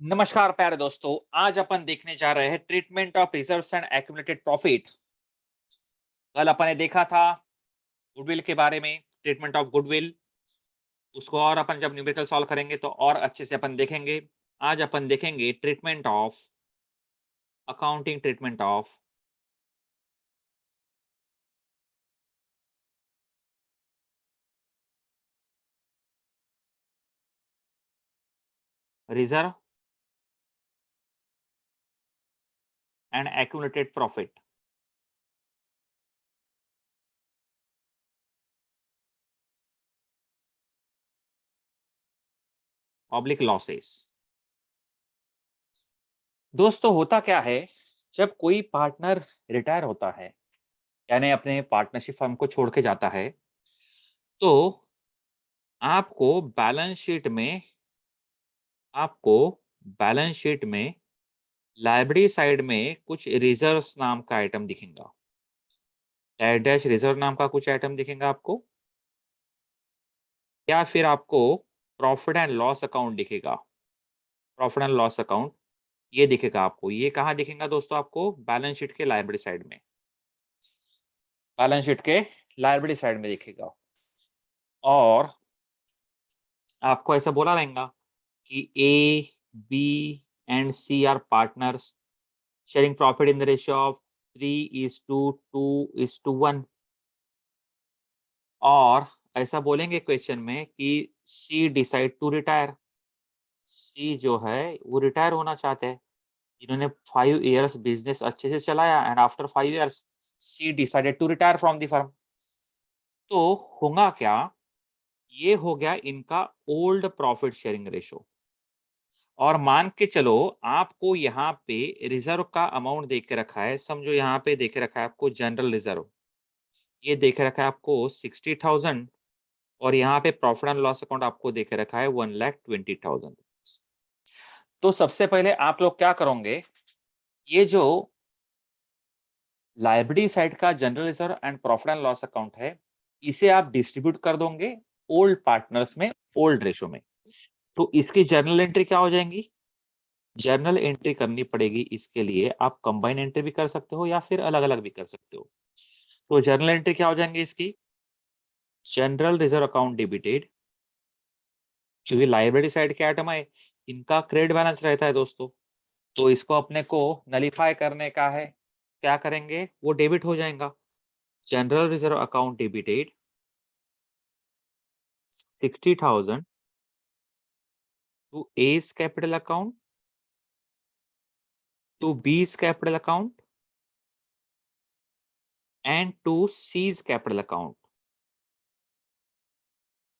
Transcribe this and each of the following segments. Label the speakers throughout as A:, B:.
A: नमस्कार प्यारे दोस्तों। आज अपन देखने जा रहे हैं treatment of reserves and accumulated profit. कल अपन ने देखा था गुडविल के बारे में, ट्रीटमेंट ऑफ गुडविल। उसको और अपन जब न्यूमेरिकल सॉल्व करेंगे तो और अच्छे से अपन देखेंगे। आज अपन देखेंगे treatment of accounting, treatment of reserve and accumulated profit. Oblique losses. दोस्तों होता क्या है, जब कोई पार्टनर रिटायर होता है यानी अपने पार्टनरशिप फर्म को छोड़ के जाता है, तो आपको बैलेंस शीट में आपको बैलेंस शीट में लाइब्रेरी साइड में कुछ रिजर्व्स नाम का आइटम दिखेगा। डैश डैश रिजर्व नाम का कुछ आइटम दिखेगा आपको, या फिर आपको प्रॉफिट एंड लॉस अकाउंट दिखेगा। प्रॉफिट एंड लॉस अकाउंट ये दिखेगा आपको। ये कहाँ दिखेगा दोस्तों? आपको बैलेंस शीट के लाइब्रेरी साइड में, बैलेंस शीट के लाइब्रेरी साइड में दिखेगा। और आपको ऐसा बोला रहेगा कि A, B and C are partners sharing profit in the ratio of 3:2:1। और ऐसा बोलेंगे क्वेश्चन में कि C decide to retire. C जो है वो रिटायर होना चाहते हैं। इन्होंने 5 इयर्स बिजनेस अच्छे से चलाया and after 5 years she decided to retire from the firm. तो होगा क्या? ये हो गया इनका ओल्ड प्रॉफिट शेयरिंग रेशो। और मान के चलो आपको यहाँ पे रिजर्व का अमाउंट देख के रखा है। समझो यहाँ पे देख के रखा है आपको जनरल रिजर्व, ये देख रखा है आपको 60,000। और यहाँ पे प्रॉफिट एंड लॉस अकाउंट आपको देके रखा है 1,20,000। तो सबसे पहले आप लोग क्या करोगे, ये जो लायबिलिटी साइड का general reserve and profit and loss account है, इसे आप डिस्ट्रीब्यूट कर दोगे ओल्ड पार्टनर्स में, ओल्ड रेशो में। तो इसकी जर्नल एंट्री क्या हो जाएंगी? जर्नल एंट्री करनी पड़ेगी। इसके लिए आप कंबाइन एंट्री भी कर सकते हो या फिर अलग अलग भी कर सकते हो। तो जर्नल एंट्री क्या हो जाएंगे इसकी? जनरल रिजर्व अकाउंट डेबिटेड, क्योंकि लाइब्रेरी साइड के आइटम है, इनका क्रेडिट बैलेंस रहता है दोस्तों। तो इसको अपने को नलीफाई करने का है, क्या करेंगे? वो डेबिट हो जाएगा। General reserve account debited 60,000 to A's capital account, to B's capital account and to c's capital account,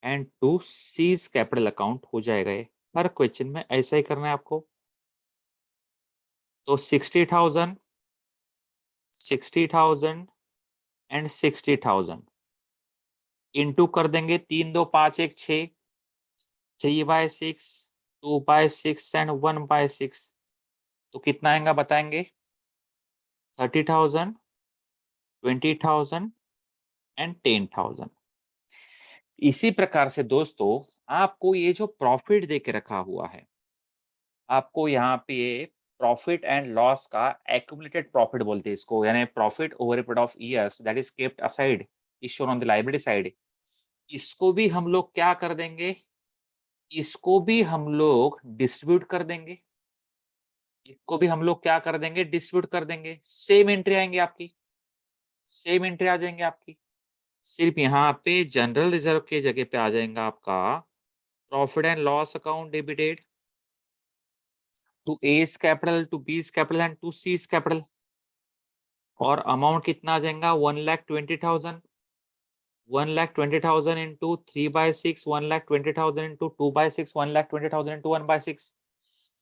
A: and to c's capital account हो जाएगा। ये हर क्वेश्चन में ऐसा ही करना है आपको। तो 60,000, 60,000 एंड 60,000 इंटू कर देंगे। 3, 2, 5, 1, 6, 3/6, 2/6 एंड 1/6। तो कितना आएगा बताएंगे? 30,000, 20,000 एंड 10,000। इसी प्रकार से दोस्तों आपको ये जो प्रॉफिट दे के रखा हुआ है, आपको यहाँ पे प्रॉफिट एंड लॉस का एक्यूमुलेटेड प्रॉफिट बोलते हैं इसको, यानी profit over a period of years that is kept aside is shown on the liability side. इसको भी हम लोग क्या कर देंगे? इसको भी हम लोग डिस्ट्रीब्यूट कर देंगे। इसको भी हम लोग क्या कर देंगे? डिस्ट्रीब्यूट कर देंगे। सेम एंट्री आएंगे आपकी, सेम एंट्री आ जाएंगे आपकी। सिर्फ यहाँ पे जनरल रिजर्व के जगह पे आ जाएगा आपका profit and loss account debited to A's capital, to B's capital and to c's capital. और अमाउंट कितना आ जाएगा? 1,20,000। 1,20,000 इंटू 3/6, 1,20,000 इंटू 2/6, 1,20,000 इंटू 1/6।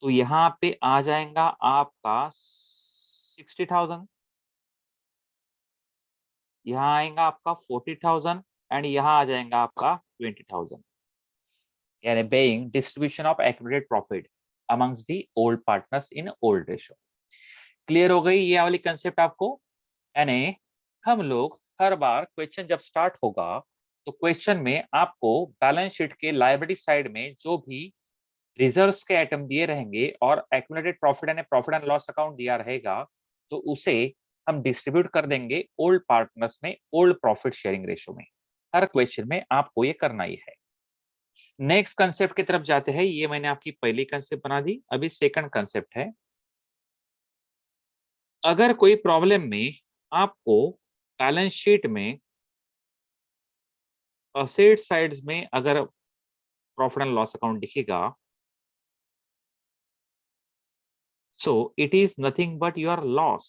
A: तो यहाँ पे आ जाएगा आपका 60,000। यहाँ आएगा आपका 40,000 एंड यहाँ आ जाएगा आपका 20,000। यानी being distribution of accumulated profit amongst the old partners in old ratio. Clear हो गई ये वाली कंसेप्ट आपको? यानी हम लोग हर बार क्वेश्चन जब स्टार्ट होगा तो क्वेश्चन में आपको बैलेंस शीट के लायबिलिटी साइड में जो भी रिजर्व्स के आइटम दिए रहेंगे और एक्यूमुलेटेड प्रॉफिट यानी प्रॉफिट एंड लॉस अकाउंट दिया रहेगा, तो उसे हम डिस्ट्रीब्यूट कर देंगे ओल्ड पार्टनर्स में ओल्ड प्रॉफिट शेयरिंग रेशो में। हर क्वेश्चन में आपको ये करना ही है। नेक्स्ट कंसेप्ट की तरफ जाते हैं। ये मैंने आपकी पहली कंसेप्ट बना दी, अभी सेकंड कंसेप्ट है। अगर कोई प्रॉब्लम में आपको बैलेंस शीट में असेट साइड्स में अगर प्रॉफिट एंड लॉस अकाउंट दिखेगा, so it is nothing but your loss.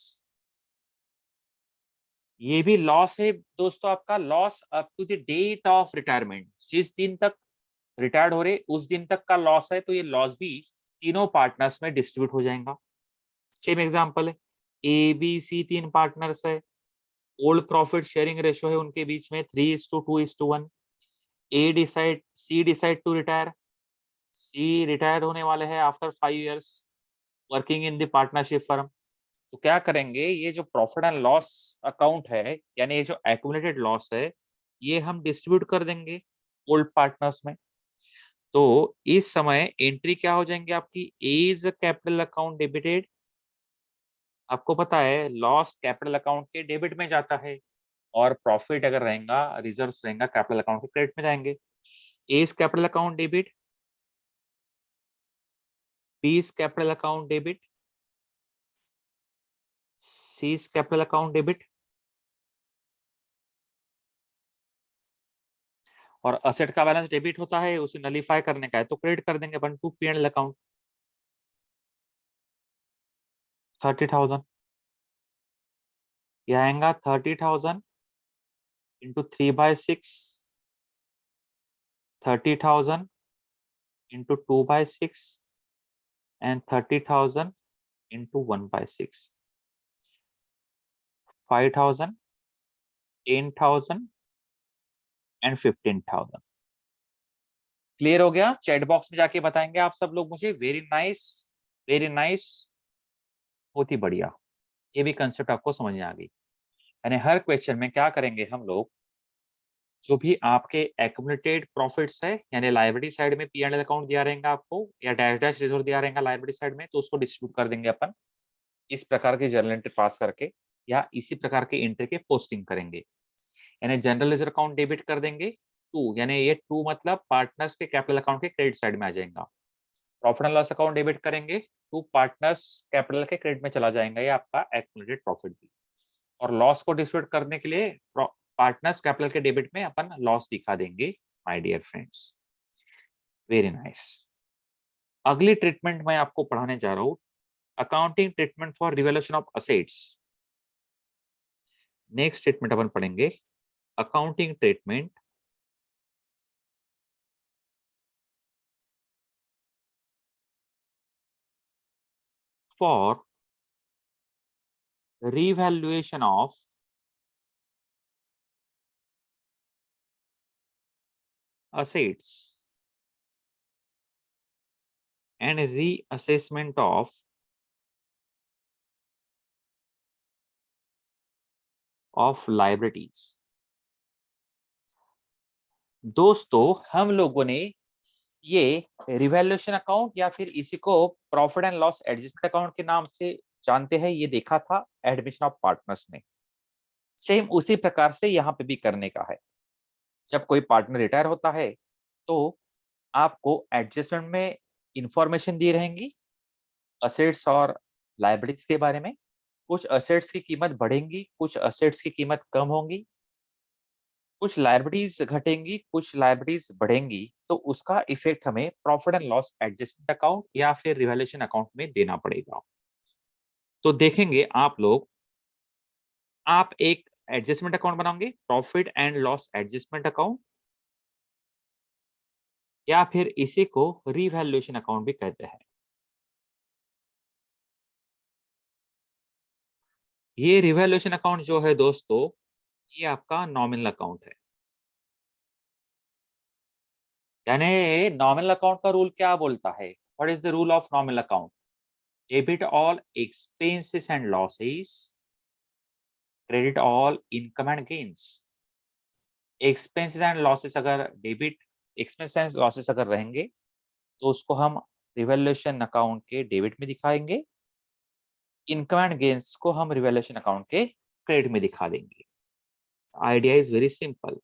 A: ये भी लॉस है दोस्तों, आपका loss up to the date of retirement. जिस दिन तक रिटायर्ड हो रहे उस दिन तक का लॉस है, तो ये लॉस भी तीनों पार्टनर्स में डिस्ट्रीब्यूट हो जाएगा। सेम एग्जांपल है, ए बी सी तीन पार्टनर्स है, ओल्ड प्रॉफिट शेयरिंग रेशो है उनके बीच में 3:2:1। C decide to retire, C retire होने वाले हैं after 5 years working in the partnership firm. तो क्या करेंगे, ये जो प्रॉफिट एंड लॉस अकाउंट है यानी ये जो एक्यूमुलेटेड लॉस है, ये हम डिस्ट्रीब्यूट कर देंगे ओल्ड पार्टनर्स में। तो इस समय एंट्री क्या हो जाएंगे आपकी, एज कैपिटल अकाउंट डेबिटेड। आपको पता है लॉस कैपिटल अकाउंट के डेबिट में जाता है और प्रॉफिट अगर रहेगा रिजर्व्स रहेगा कैपिटल अकाउंट के क्रेडिट में जाएंगे। A's capital account debit, B's capital account debit, C's capital account debit. और असेट का बैलेंस डेबिट होता है, उसे नलीफाई करने का है तो क्रेडिट कर देंगे अपन टू पी&ल अकाउंट। 30,000 यह आएगा 30,000 into 3/6, 30,000 into 2/6 and 30,000 into 1/6, 5,000, 10,000 and 15,000। Clear हो गया? चैट बॉक्स में जाके बताएंगे आप सब लोग मुझे। वेरी नाइस, वेरी नाइस, बहुत ही बढ़िया। ये भी कंसेप्ट आपको समझ में आ गई। यानी हर क्वेश्चन में क्या करेंगे हम लोग, जो भी आपके एक्यूमुलेटेड प्रॉफिट्स है यानी लायबिलिटी साइड में पी एंड एल अकाउंट दिया रहेगा आपको या डैश डैश रिजर्व दिया रहेगा लायबिलिटी साइड में, तो उसको डिस्ट्रीब्यूट कर देंगे अपन इस प्रकार की जर्नल एंट्री पास करके या इसी प्रकार के एंट्री के पोस्टिंग करेंगे। यानी जनरल रिजर्व अकाउंट डेबिट कर देंगे टू, यानी ये टू मतलब पार्टनर्स के कैपिटल अकाउंट के क्रेडिट साइड में आ जाएगा। Profit and loss account debit करेंगे टू पार्टनर्स कैपिटल के क्रेडिट में चला जाएगा ये आपका एक्यूमुलेटेड प्रॉफिट भी। और लॉस को डिस्ट्रीब्यूट करने के लिए पार्टनर्स कैपिटल के डेबिट में अपन लॉस दिखा देंगे my dear friends. Very nice. अगली ट्रीटमेंट मैं आपको पढ़ाने जा रहा हूँ, accounting treatment for revaluation of assets. Next treatment अपन पढ़ेंगे accounting treatment for revaluation of assets and reassessment of liabilities। दोस्तों हम लोगों ने ये रिवैल्यूएशन अकाउंट या फिर इसी को profit and loss adjustment account के नाम से जानते हैं, ये देखा था एडमिशन ऑफ पार्टनर्स में। सेम उसी प्रकार से यहाँ पे भी करने का है। जब कोई पार्टनर रिटायर होता है तो आपको एडजस्टमेंट में इंफॉर्मेशन दी रहेंगी असेट्स और लायबिलिटीज के बारे में। कुछ असेट्स की कीमत बढ़ेंगी, कुछ असेट्स की कीमत कम होंगी, कुछ लायबिलिटीज घटेंगी, कुछ लायबिलिटीज बढ़ेंगी, तो उसका इफेक्ट हमें profit and loss adjustment account या फिर रिवैल्यूएशन अकाउंट में देना पड़ेगा। तो देखेंगे आप लोग, आप एक एडजस्टमेंट अकाउंट बनाओगे profit and loss adjustment account, या फिर इसी को रिवैल्यूएशन अकाउंट भी कहते हैं। ये रिवैल्यूएशन अकाउंट जो है दोस्तों, ये आपका नॉमिनल अकाउंट है। यानी नॉमिनल अकाउंट का रूल क्या बोलता है, what is the rule of nominal account? Debit all expenses and losses, credit all income and gains. Expenses and losses अगर डेबिट, एक्सपेंसेस एंड लॉसेस अगर रहेंगे तो उसको हम रिवैल्यूएशन अकाउंट के डेबिट में दिखाएंगे, इनकम एंड गेन्स को हम रिवैल्यूएशन अकाउंट के क्रेडिट में दिखा देंगे। आइडिया इज वेरी सिंपल,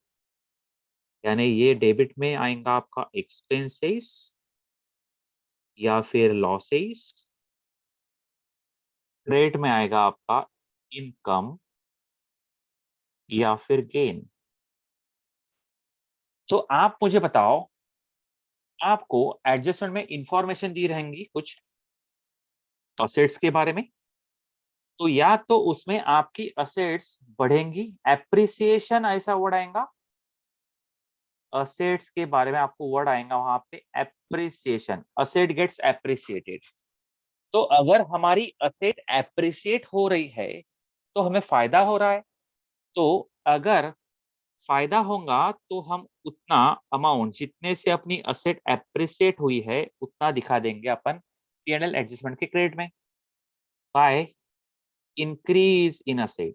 A: यानी ये डेबिट में आएगा आपका एक्सपेंसेस या फिर लॉसेस, क्रेडिट में आएगा आपका इनकम या फिर गेन। तो आप मुझे बताओ, आपको एडजस्टमेंट में इंफॉर्मेशन दी रहेंगी कुछ असेट्स के बारे में, तो या तो उसमें आपकी असेट्स बढ़ेंगी, एप्रिसिएशन ऐसा वर्ड आएगा, असेट्स के बारे में आपको वर्ड आएगा वहां पे एप्रिसिएशन, असेट गेट्स एप्रिसिएटेड। तो अगर हमारी असेट एप्रिसिएट हो रही है तो हमें फायदा हो रहा है, तो अगर फायदा होगा तो हम उतना अमाउंट जितने से अपनी असेट एप्रिसिएट हुई है उतना दिखा देंगे अपन पीएनएल एडजस्टमेंट के क्रेडिट में, by increase in asset,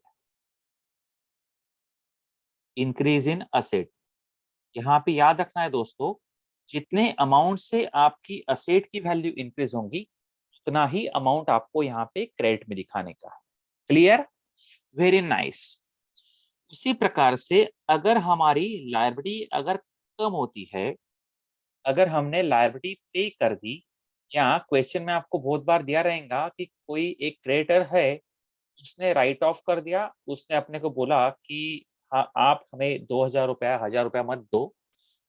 A: increase in asset. यहाँ पे याद रखना है दोस्तों, जितने अमाउंट से आपकी असेट की वैल्यू इंक्रीज होगी उतना ही अमाउंट आपको यहाँ पे क्रेडिट में दिखाने का है। Clear, very nice. उसी प्रकार से अगर हमारी लायबिलिटी अगर कम होती है, अगर हमने लायबिलिटी पे कर दी, या क्वेश्चन में आपको बहुत बार दिया रहेगा कि कोई एक क्रेडिटर है, उसने राइट ऑफ कर दिया, उसने अपने को बोला कि हाँ आप हमें 2000 रुपया 1000 रुपया मत दो,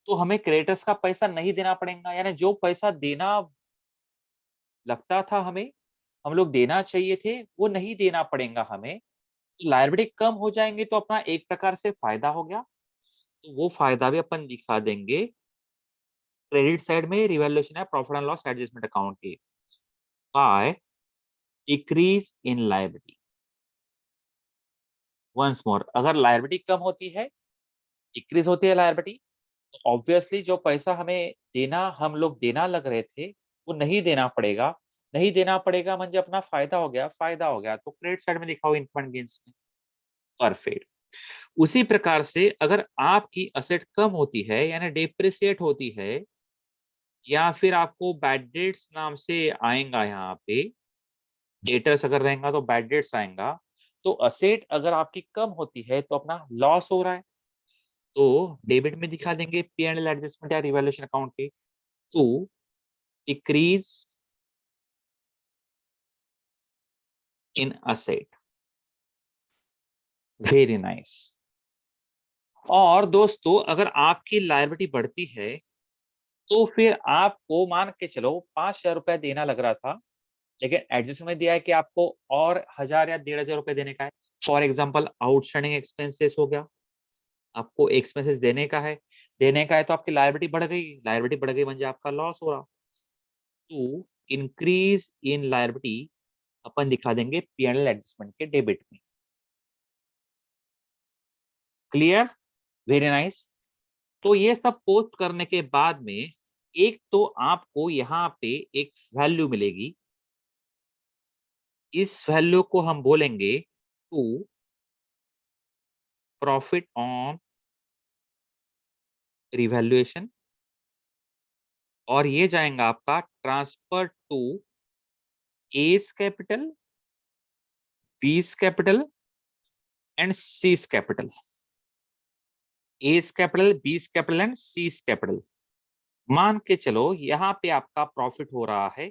A: तो हमें क्रेडिटर्स का पैसा नहीं देना पड़ेगा, यानी जो पैसा देना लगता था हमें, हम लोग देना चाहिए थे, वो नहीं देना पड़ेगा हमें। तो लायबिलिटी कम हो जाएंगे तो अपना एक प्रकार से फायदा हो गया, तो वो फायदा भी अपन दिखा देंगे क्रेडिट साइड में, रिवैल्यूएशन है profit and loss adjustment account के, by decrease in liability. Once more, अगर लायबिलिटी कम होती है, डिक्रीज होती है लायबिलिटी, तो ऑब्वियसली जो पैसा हमें देना, हम लोग देना लग रहे थे, वो नहीं देना पड़ेगा। नहीं देना पड़ेगा म्हणजे अपना फायदा हो गया, फायदा हो गया तो क्रेडिट साइड में दिखाओ इनकम एंड गेन्स में। परफेक्ट। उसी प्रकार से अगर आपकी असेट कम होती है यानी डेप्रिसिएट होती है, या फिर आपको बैड डेट्स नाम से आएगा, यहाँ पे डेटर्स अगर रहेगा तो बैड डेट्स आएगा, तो असेट अगर आपकी कम होती है तो अपना लॉस हो रहा है, तो डेबिट में दिखा देंगे पी&एल एडजस्टमेंट या रिवैल्यूएशन अकाउंट के, to decrease in asset. Very nice. और दोस्तों अगर आपकी लायबिलिटी बढ़ती है तो फिर आपको मान के चलो 5000 रुपया देना लग रहा था, लेकिन एडजस्टमेंट में दिया है कि आपको और 1000 या 1500 रुपए देने का है। फॉर एग्जाम्पल आउटस्टैंडिंग एक्सपेंसेस हो गया, आपको एक्सपेंसेस देने का है, देने का है तो आपकी लायबिलिटी बढ़ गई, लायबिलिटी बढ़ गई म्हणजे आपका लॉस हो रहा। टू इंक्रीज इन लायबिलिटी अपन दिखा देंगे पीएनएल एडजस्टमेंट के डेबिट में। Clear, very nice. तो ये सब पोस्ट करने के बाद में एक तो आपको यहाँ पे एक वैल्यू मिलेगी, इस वैल्यू को हम बोलेंगे टू प्रॉफिट ऑन रिवैल्यूएशन, और ये जाएगा आपका transfer to A's capital, B's capital and C's capital. A's capital, B's capital and C's capital. मान के चलो यहाँ पे आपका प्रॉफिट हो रहा है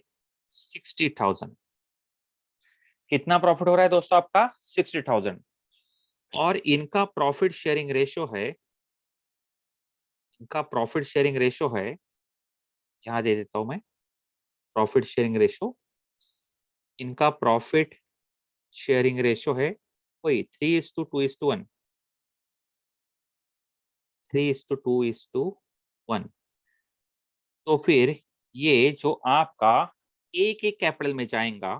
A: 60,000। कितना प्रॉफिट हो रहा है दोस्तों आपका? 60,000। और इनका प्रॉफिट शेयरिंग रेशो है, इनका प्रॉफिट शेयरिंग रेशो है, यहाँ दे देता हूं मैं प्रॉफिट शेयरिंग रेशो, इनका प्रॉफिट शेयरिंग रेशो है वही 3:2:1, 3:2:1। तो फिर ये जो आपका एक एक कैपिटल में जाएगा,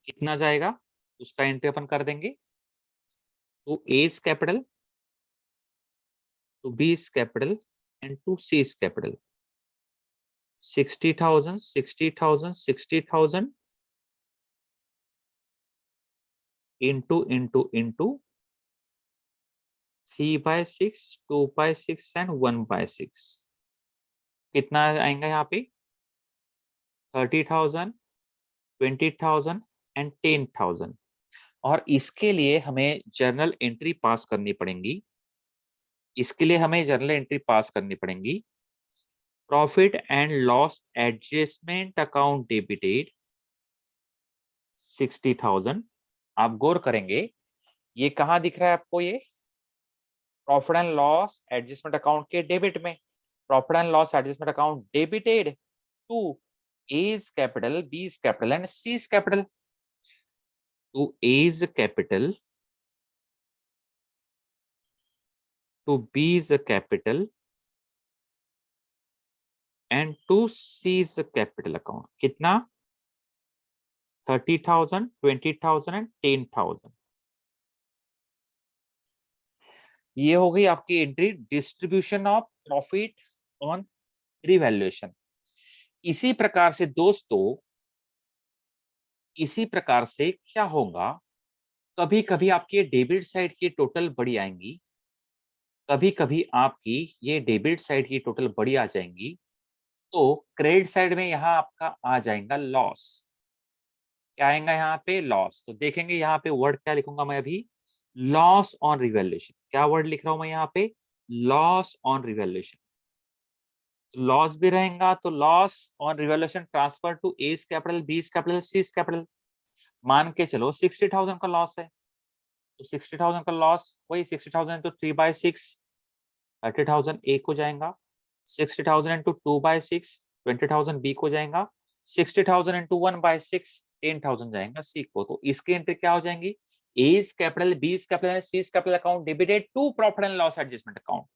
A: कितना जाएगा उसका एंट्री अपन कर देंगे, to A's capital, to B's capital and to C's capital. 60,000, 60,000, 60,000 into 3/6, 2/6 and 1/6। कितना आएगा यहाँ पे? 30,000, 20,000 एंड 10,000। और इसके लिए हमें जर्नल एंट्री पास करनी पड़ेगी। इसके लिए हमें जर्नल एंट्री पास करनी पड़ेगी। Profit and loss adjustment account debited 60,000। आप गौर करेंगे, ये कहाँ दिख रहा है आपको? ये profit and loss adjustment account के डेबिट में। Profit and loss adjustment account debited to A is capital, B is capital and C is capital. To A is capital, to B is capital and to C is capital account. कितना? 30,000, 20,000 and 10,000। ये हो गई आपकी entry distribution of profit on revaluation. इसी प्रकार से दोस्तों, इसी प्रकार से क्या होगा, कभी कभी आपकी डेबिट साइड की टोटल बड़ी आएंगी, कभी कभी आपकी ये डेबिट साइड की टोटल बड़ी आ जाएंगी, तो क्रेडिट साइड में यहाँ आपका आ जाएगा लॉस। क्या आएगा यहाँ पे? लॉस। तो देखेंगे यहाँ पे वर्ड क्या लिखूंगा मैं अभी? Loss on revaluation. क्या वर्ड लिख रहा हूं मैं यहाँ पे? Loss on revaluation. लॉस भी रहेगा, तो loss on revaluation transfer to A capital, B capital, C capital. मान के चलो 60,000 का लॉस है, तो 60,000 का लॉस वही 60,000 तो 3/6 30,000 ए को जाएगा, 60,000 इंटू 2/6 20,000 बी को जाएगा, 60,000 इंटू 1/6 10,000 जाएगा सी को। तो इसकी एंट्री क्या हो जाएंगी? A's capital, B capital, C capital account debited to profit and loss adjustment account.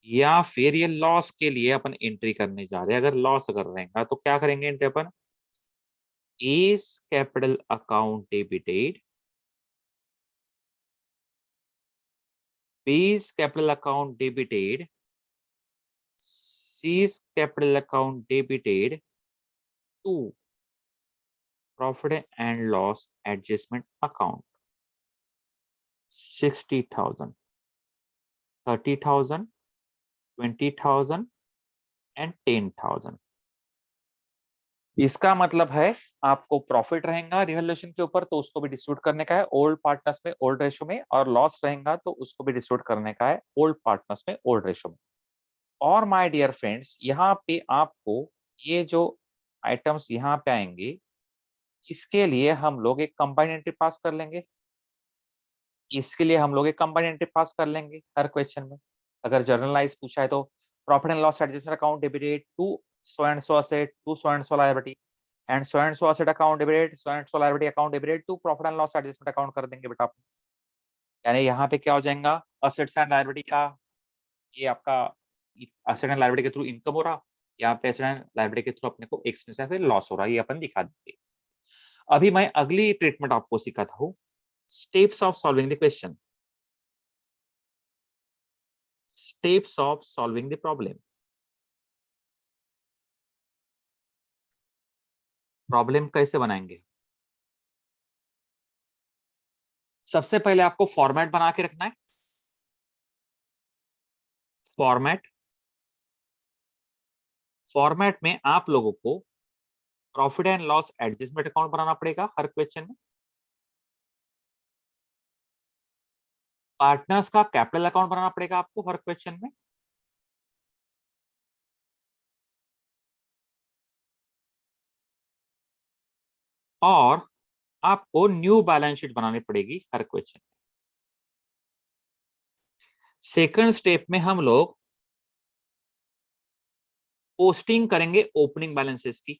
A: या फिर ये लॉस के लिए अपन एंट्री करने जा रहे हैं। अगर लॉस अगर रहेगा तो क्या करेंगे एंट्री अपन? A's capital account debited, B's capital account debited, C's capital account debited to profit and loss adjustment account. 60,000, 30,000, 20,000 and 10,000। इसका मतलब है आपको प्रॉफिट रहेगा रिवैल्यूएशन के ऊपर, तो उसको भी डिस्ट्रीब्यूट करने का है ओल्ड पार्टनर्स में ओल्ड रेशो में, और लॉस रहेगा तो उसको भी डिस्ट्रीब्यूट करने का है ओल्ड पार्टनर्स में ओल्ड रेशो में। और माय डियर फ्रेंड्स, यहाँ पे आपको ये जो आइटम्स यहाँ पे आएंगे, इसके लिए हम लोग एक कंबाइंड एंट्री पास कर लेंगे। इसके लिए हम लोग एक कंबाइंड एंट्री पास कर लेंगे हर क्वेश्चन में। अगर जर्नलाइज पूछा है तो profit and loss adjustment account debited to so and so asset to so and so liability, and so and so asset account debited so and so liability account debited to profit and loss adjustment account कर देंगे बेटा। यानी यहाँ पे क्या हो जाएगा? Assets and liability का ये आपका असेट एंड लायबिलिटी के थ्रू इनकम हो रहा, यहाँ पे एसेट एंड लायबिलिटी के थ्रू अपने को एक्सपेंस या फिर लॉस हो रहा है, ये अपन दिखा देंगे। अभी मैं अगली ट्रीटमेंट आपको सिखाता हूँ, steps of solving the question, steps of solving the problem. Problem कैसे बनाएंगे? सबसे पहले आपको फॉर्मेट बना के रखना है। फॉर्मेट, फॉर्मेट में आप लोगों को profit and loss adjustment account बनाना पड़ेगा हर क्वेश्चन में। पार्टनर्स का कैपिटल अकाउंट बनाना पड़ेगा आपको हर क्वेश्चन में। और आपको न्यू बैलेंस शीट बनानी पड़ेगी हर क्वेश्चन में। सेकंड स्टेप में हम लोग पोस्टिंग करेंगे ओपनिंग बैलेंसेस की।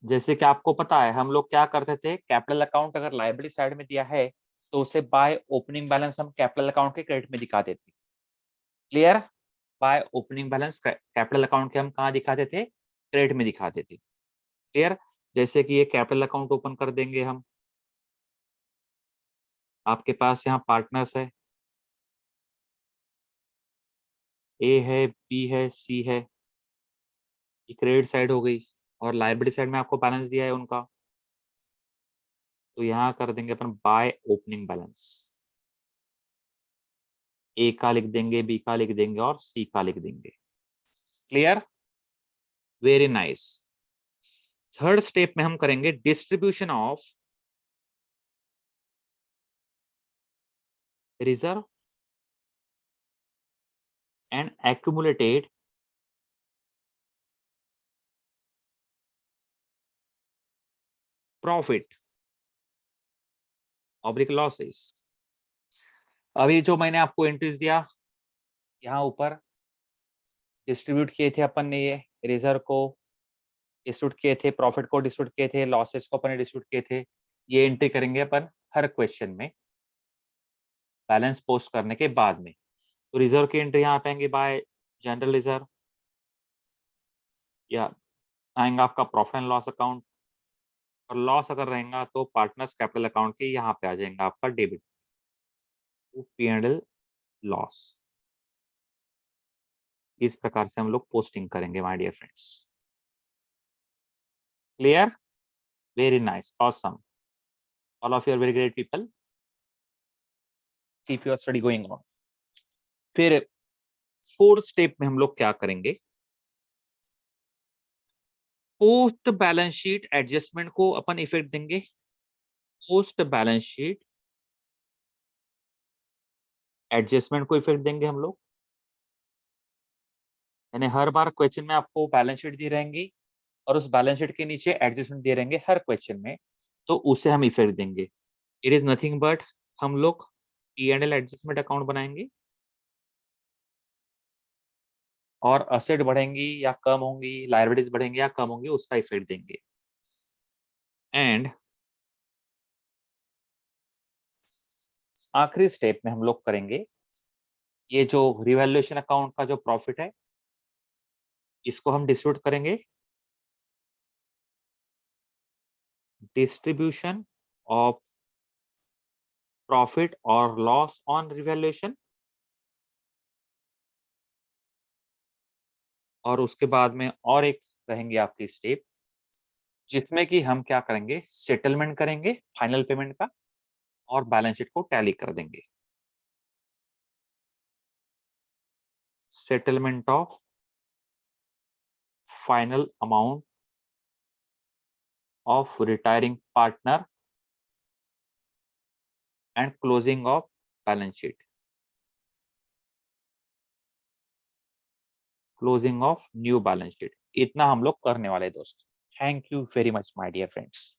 A: जैसे कि आपको पता है हम लोग क्या करते थे, कैपिटल अकाउंट अगर लायबिलिटी साइड में दिया है तो उसे बाय ओपनिंग बैलेंस हम कैपिटल अकाउंट के क्रेडिट में दिखा देते। Clear? By opening balance capital account के हम कहाँ दिखाते थे? क्रेडिट में दिखाते थे। क्लियर? जैसे कि ये कैपिटल अकाउंट ओपन कर देंगे हम, आपके पास यहाँ पार्टनर्स है, ए है, बी है, सी है, ये क्रेडिट साइड हो गई, और लायबिलिटी साइड में आपको बैलेंस दिया है उनका, तो यहाँ कर देंगे अपन बाय ओपनिंग बैलेंस। ए का लिख देंगे, बी का लिख देंगे और सी का लिख देंगे। Clear? Very nice. Third step में हम करेंगे distribution of reserve and accumulated profit oblique losses. अभी जो मैंने आपको एंट्रीज दिया यहाँ ऊपर, डिस्ट्रीब्यूट किए थे अपन ने, ये रिजर्व को डिस्ट्रीब्यूट किए थे, प्रॉफिट को डिस्ट्रीब्यूट किए थे, लॉसेस को अपन ने डिस्ट्रीब्यूट किए थे। ये एंट्री करेंगे अपन हर क्वेश्चन में बैलेंस पोस्ट करने के बाद में। तो रिजर्व की एंट्री यहाँ पे आएंगे बाय जनरल रिजर्व, या आएंगा आपका प्रॉफिट एंड लॉस अकाउंट, और लॉस अगर रहेगा तो पार्टनर्स कैपिटल अकाउंट के यहाँ पे आ जाएगा आपका debit P and L loss. इस प्रकार से हम लोग पोस्टिंग करेंगे my dear friends. Clear? Very nice, awesome, all of you are very great people, keep your study going on. फिर फोर्थ स्टेप में हम लोग क्या करेंगे, पोस्ट बैलेंस शीट एडजस्टमेंट को अपन इफेक्ट देंगे। पोस्ट बैलेंस शीट एडजस्टमेंट को इफेक्ट देंगे हम लोग, यानी हर बार क्वेश्चन में आपको बैलेंस शीट दी रहेंगी और उस बैलेंस शीट के नीचे एडजस्टमेंट दिए रहेंगे हर क्वेश्चन में, तो उसे हम इफेक्ट देंगे। इट इज नथिंग बट हम लोग P and L adjustment account बनाएंगे और असेट बढ़ेंगी या कम होंगी, लायबिलिटीज बढ़ेंगी या कम होंगी, उसका इफेक्ट देंगे। एंड आखिरी स्टेप में हम लोग करेंगे ये जो रिवैल्यूएशन अकाउंट का जो प्रॉफिट है, इसको हम डिस्ट्रीब्यूट करेंगे डिस्ट्रीब्यूशन ऑफ प्रॉफिट और लॉस ऑन रिवैल्यूएशन। और उसके बाद में और एक रहेंगे आपकी स्टेप, जिसमें कि हम क्या करेंगे, सेटलमेंट करेंगे फाइनल पेमेंट का और बैलेंस शीट को टैली कर देंगे। Settlement of final amount of retiring partner and closing of balance sheet, closing of new balance sheet. इतना हम लोग करने वाले दोस्तों। Thank you very much my dear friends.